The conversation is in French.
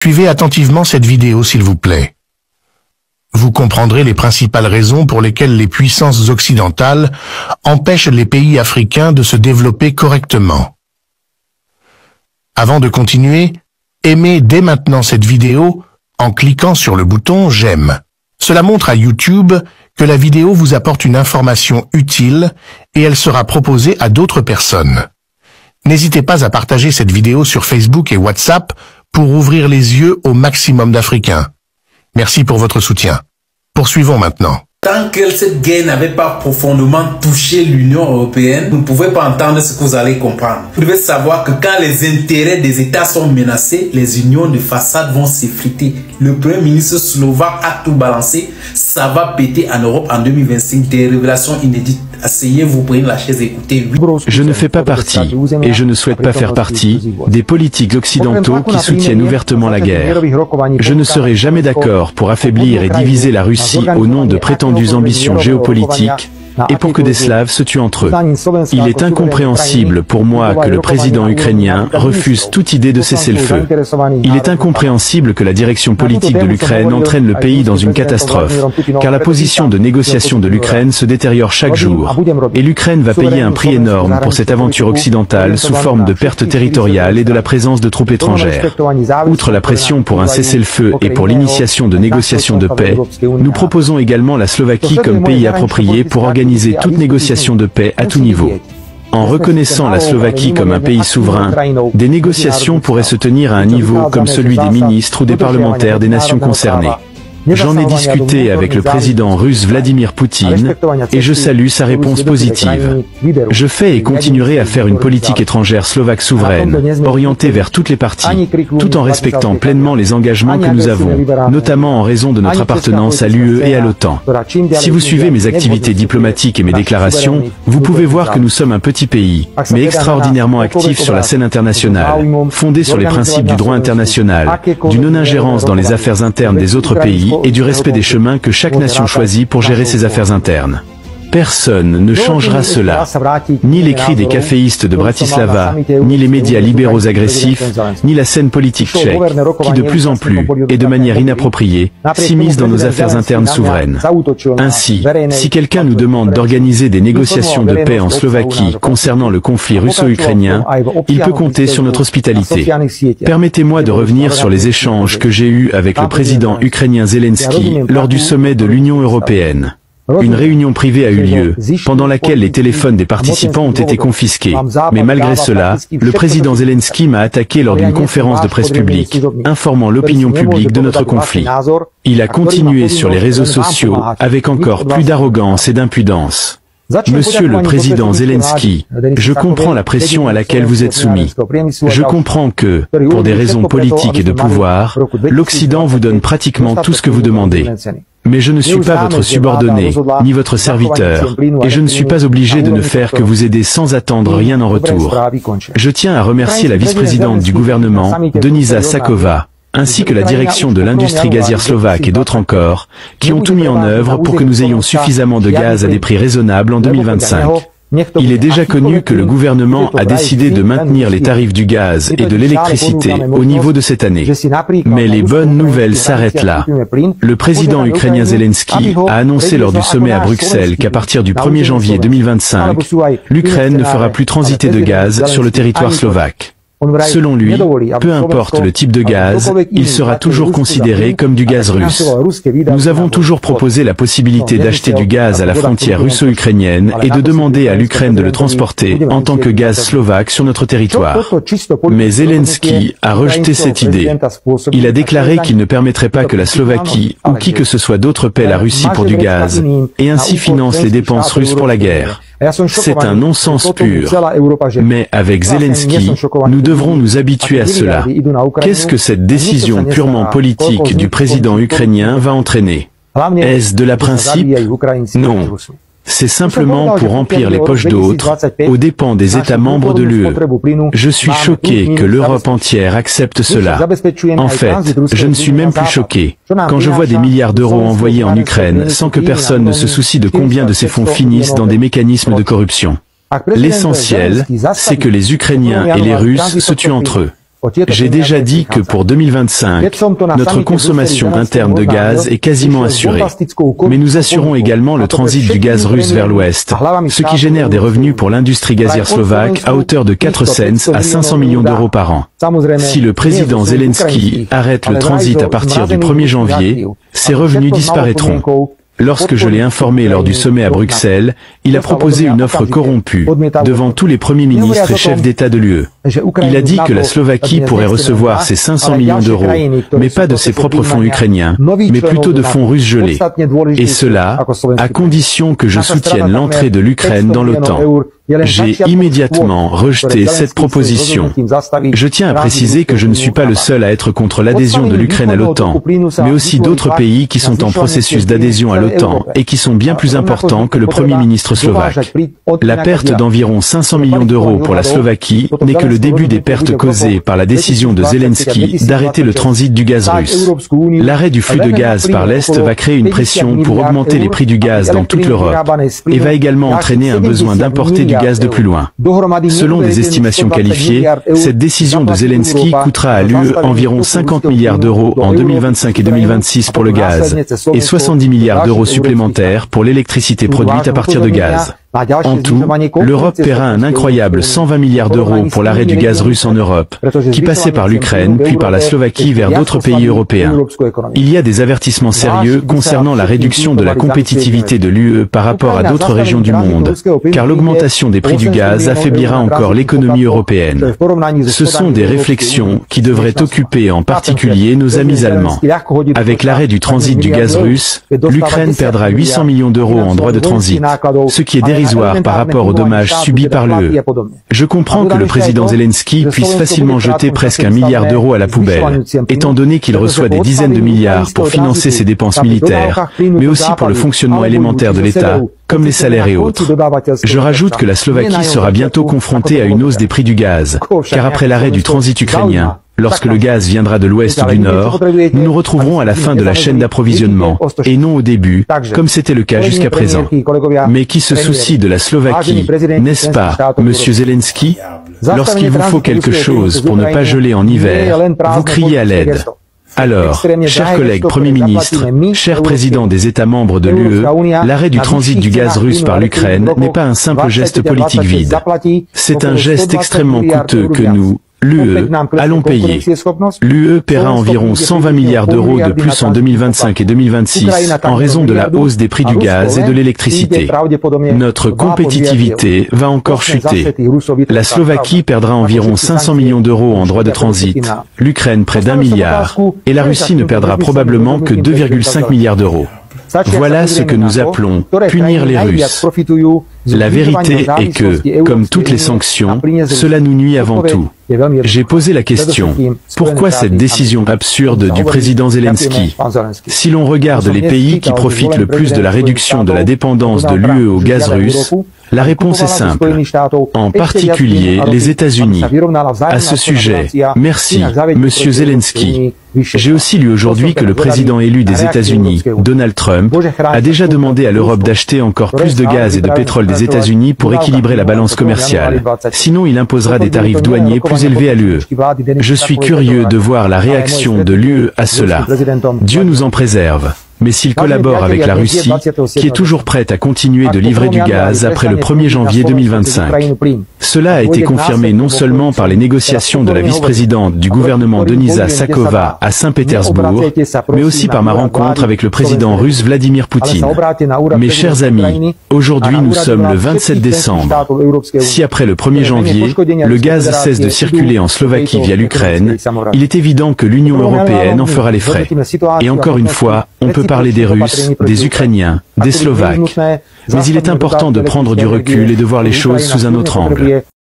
Suivez attentivement cette vidéo s'il vous plaît. Vous comprendrez les principales raisons pour lesquelles les puissances occidentales empêchent les pays africains de se développer correctement. Avant de continuer, aimez dès maintenant cette vidéo en cliquant sur le bouton « J'aime ». Cela montre à YouTube que la vidéo vous apporte une information utile et elle sera proposée à d'autres personnes. N'hésitez pas à partager cette vidéo sur Facebook et WhatsApp pour ouvrir les yeux au maximum d'Africains. Merci pour votre soutien. Poursuivons maintenant. Tant que cette guerre n'avait pas profondément touché l'Union européenne, vous ne pouvez pas entendre ce que vous allez comprendre. Vous devez savoir que quand les intérêts des États sont menacés, les unions de façade vont s'effriter. Le Premier ministre slovaque a tout balancé. Ça va péter en Europe en 2025. Des révélations inédites. Asseyez-vous, prenez la chaise, écoutez. Je ne fais pas partie, et je ne souhaite pas faire partie, des politiques occidentaux qui soutiennent ouvertement la guerre. Je ne serai jamais d'accord pour affaiblir et diviser la Russie au nom de prétendues ambitions géopolitiques, et pour que des Slaves se tuent entre eux. Il est incompréhensible pour moi que le président ukrainien refuse toute idée de cesser le feu. Il est incompréhensible que la direction politique de l'Ukraine entraîne le pays dans une catastrophe, car la position de négociation de l'Ukraine se détériore chaque jour, et l'Ukraine va payer un prix énorme pour cette aventure occidentale sous forme de pertes territoriales et de la présence de troupes étrangères. Outre la pression pour un cessez-le-feu et pour l'initiation de négociations de paix, nous proposons également la Slovaquie comme pays approprié pour organiser toute négociation de paix à tout niveau. En reconnaissant la Slovaquie comme un pays souverain, des négociations pourraient se tenir à un niveau comme celui des ministres ou des parlementaires des nations concernées. J'en ai discuté avec le président russe Vladimir Poutine, et je salue sa réponse positive. Je fais et continuerai à faire une politique étrangère slovaque souveraine, orientée vers toutes les parties, tout en respectant pleinement les engagements que nous avons, notamment en raison de notre appartenance à l'UE et à l'OTAN. Si vous suivez mes activités diplomatiques et mes déclarations, vous pouvez voir que nous sommes un petit pays, mais extraordinairement actif sur la scène internationale, fondé sur les principes du droit international, d'une non-ingérence dans les affaires internes des autres pays, et du respect des chemins que chaque nation choisit pour gérer ses affaires internes. Personne ne changera cela. Ni les cris des caféistes de Bratislava, ni les médias libéraux agressifs, ni la scène politique tchèque, qui de plus en plus, et de manière inappropriée, s'immisce dans nos affaires internes souveraines. Ainsi, si quelqu'un nous demande d'organiser des négociations de paix en Slovaquie concernant le conflit russo-ukrainien, il peut compter sur notre hospitalité. Permettez-moi de revenir sur les échanges que j'ai eus avec le président ukrainien Zelensky lors du sommet de l'Union européenne. Une réunion privée a eu lieu, pendant laquelle les téléphones des participants ont été confisqués. Mais malgré cela, le président Zelensky m'a attaqué lors d'une conférence de presse publique, informant l'opinion publique de notre conflit. Il a continué sur les réseaux sociaux, avec encore plus d'arrogance et d'impudence. Monsieur le président Zelensky, je comprends la pression à laquelle vous êtes soumis. Je comprends que, pour des raisons politiques et de pouvoir, l'Occident vous donne pratiquement tout ce que vous demandez. Mais je ne suis pas votre subordonné, ni votre serviteur, et je ne suis pas obligé de ne faire que vous aider sans attendre rien en retour. Je tiens à remercier la vice-présidente du gouvernement, Denisa Sakova, ainsi que la direction de l'industrie gazière slovaque et d'autres encore, qui ont tout mis en œuvre pour que nous ayons suffisamment de gaz à des prix raisonnables en 2025. Il est déjà connu que le gouvernement a décidé de maintenir les tarifs du gaz et de l'électricité au niveau de cette année. Mais les bonnes nouvelles s'arrêtent là. Le président ukrainien Zelensky a annoncé lors du sommet à Bruxelles qu'à partir du 1er janvier 2025, l'Ukraine ne fera plus transiter de gaz sur le territoire slovaque. Selon lui, peu importe le type de gaz, il sera toujours considéré comme du gaz russe. Nous avons toujours proposé la possibilité d'acheter du gaz à la frontière russo-ukrainienne et de demander à l'Ukraine de le transporter en tant que gaz slovaque sur notre territoire. Mais Zelensky a rejeté cette idée. Il a déclaré qu'il ne permettrait pas que la Slovaquie ou qui que ce soit d'autre paie la Russie pour du gaz, et ainsi finance les dépenses russes pour la guerre. C'est un non-sens pur. Mais avec Zelensky, nous devrons nous habituer à cela. Qu'est-ce que cette décision purement politique du président ukrainien va entraîner? Est-ce de la principe? Non. C'est simplement pour remplir les poches d'autres, aux dépens des États membres de l'UE. Je suis choqué que l'Europe entière accepte cela. En fait, je ne suis même plus choqué. Quand je vois des milliards d'euros envoyés en Ukraine sans que personne ne se soucie de combien de ces fonds finissent dans des mécanismes de corruption. L'essentiel, c'est que les Ukrainiens et les Russes se tuent entre eux. J'ai déjà dit que pour 2025, notre consommation interne de gaz est quasiment assurée. Mais nous assurons également le transit du gaz russe vers l'ouest, ce qui génère des revenus pour l'industrie gazière slovaque à hauteur de 4 cents à 500 millions d'euros par an. Si le président Zelensky arrête le transit à partir du 1er janvier, ces revenus disparaîtront. Lorsque je l'ai informé lors du sommet à Bruxelles, il a proposé une offre corrompue devant tous les premiers ministres et chefs d'État de l'UE. Il a dit que la Slovaquie pourrait recevoir ses 500 millions d'euros, mais pas de ses propres fonds ukrainiens, mais plutôt de fonds russes gelés. Et cela, à condition que je soutienne l'entrée de l'Ukraine dans l'OTAN. J'ai immédiatement rejeté cette proposition. Je tiens à préciser que je ne suis pas le seul à être contre l'adhésion de l'Ukraine à l'OTAN, mais aussi d'autres pays qui sont en processus d'adhésion à l'OTAN et qui sont bien plus importants que le Premier ministre slovaque. La perte d'environ 500 millions d'euros pour la Slovaquie n'est que le début des pertes causées par la décision de Zelensky d'arrêter le transit du gaz russe. L'arrêt du flux de gaz par l'Est va créer une pression pour augmenter les prix du gaz dans toute l'Europe et va également entraîner un besoin d'importer du gaz de plus loin. Selon des estimations qualifiées, cette décision de Zelensky coûtera à l'UE environ 50 milliards d'euros en 2025 et 2026 pour le gaz, et 70 milliards d'euros supplémentaires pour l'électricité produite à partir de gaz. En tout, l'Europe paiera un incroyable 120 milliards d'euros pour l'arrêt du gaz russe en Europe, qui passait par l'Ukraine puis par la Slovaquie vers d'autres pays européens. Il y a des avertissements sérieux concernant la réduction de la compétitivité de l'UE par rapport à d'autres régions du monde, car l'augmentation des prix du gaz affaiblira encore l'économie européenne. Ce sont des réflexions qui devraient occuper en particulier nos amis allemands. Avec l'arrêt du transit du gaz russe, l'Ukraine perdra 800 millions d'euros en droits de transit, ce qui est dérisoire par rapport aux dommages subis par l'UE. Je comprends que le président Zelensky puisse facilement jeter presque 1 milliard d'euros à la poubelle, étant donné qu'il reçoit des dizaines de milliards pour financer ses dépenses militaires, mais aussi pour le fonctionnement élémentaire de l'État, comme les salaires et autres. Je rajoute que la Slovaquie sera bientôt confrontée à une hausse des prix du gaz, car après l'arrêt du transit ukrainien, lorsque le gaz viendra de l'ouest ou du nord, nous nous retrouverons à la fin de la chaîne d'approvisionnement, et non au début, comme c'était le cas jusqu'à présent. Mais qui se soucie de la Slovaquie, n'est-ce pas, monsieur Zelensky? Lorsqu'il vous faut quelque chose pour ne pas geler en hiver, vous criez à l'aide. Alors, chers collègues Premiers ministres, chers présidents des États membres de l'UE, l'arrêt du transit du gaz russe par l'Ukraine n'est pas un simple geste politique vide. C'est un geste extrêmement coûteux que nous, l'UE, allons payer. L'UE paiera environ 120 milliards d'euros de plus en 2025 et 2026 en raison de la hausse des prix du gaz et de l'électricité. Notre compétitivité va encore chuter. La Slovaquie perdra environ 500 millions d'euros en droits de transit, l'Ukraine près d'1 milliard, et la Russie ne perdra probablement que 2,5 milliards d'euros. Voilà ce que nous appelons punir les Russes. La vérité est que, comme toutes les sanctions, cela nous nuit avant tout. J'ai posé la question, pourquoi cette décision absurde du président Zelensky? Si l'on regarde les pays qui profitent le plus de la réduction de la dépendance de l'UE au gaz russe, la réponse est simple, en particulier les États-Unis. À ce sujet, merci, monsieur Zelensky. J'ai aussi lu aujourd'hui que le président élu des États-Unis, Donald Trump, a déjà demandé à l'Europe d'acheter encore plus de gaz et de pétrole des États-Unis pour équilibrer la balance commerciale. Sinon, il imposera des tarifs douaniers plus élevés à l'UE. Je suis curieux de voir la réaction de l'UE à cela. Dieu nous en préserve. Mais s'il collabore avec la Russie, qui est toujours prête à continuer de livrer du gaz après le 1er janvier 2025. Cela a été confirmé non seulement par les négociations de la vice-présidente du gouvernement Denisa Sakova à Saint-Pétersbourg, mais aussi par ma rencontre avec le président russe Vladimir Poutine. Mes chers amis, aujourd'hui nous sommes le 27 décembre. Si après le 1er janvier, le gaz cesse de circuler en Slovaquie via l'Ukraine, il est évident que l'Union européenne en fera les frais. Et encore une fois, on peut parler des Russes, des Ukrainiens, des Slovaques. Mais il est important de prendre du recul et de voir les choses sous un autre angle.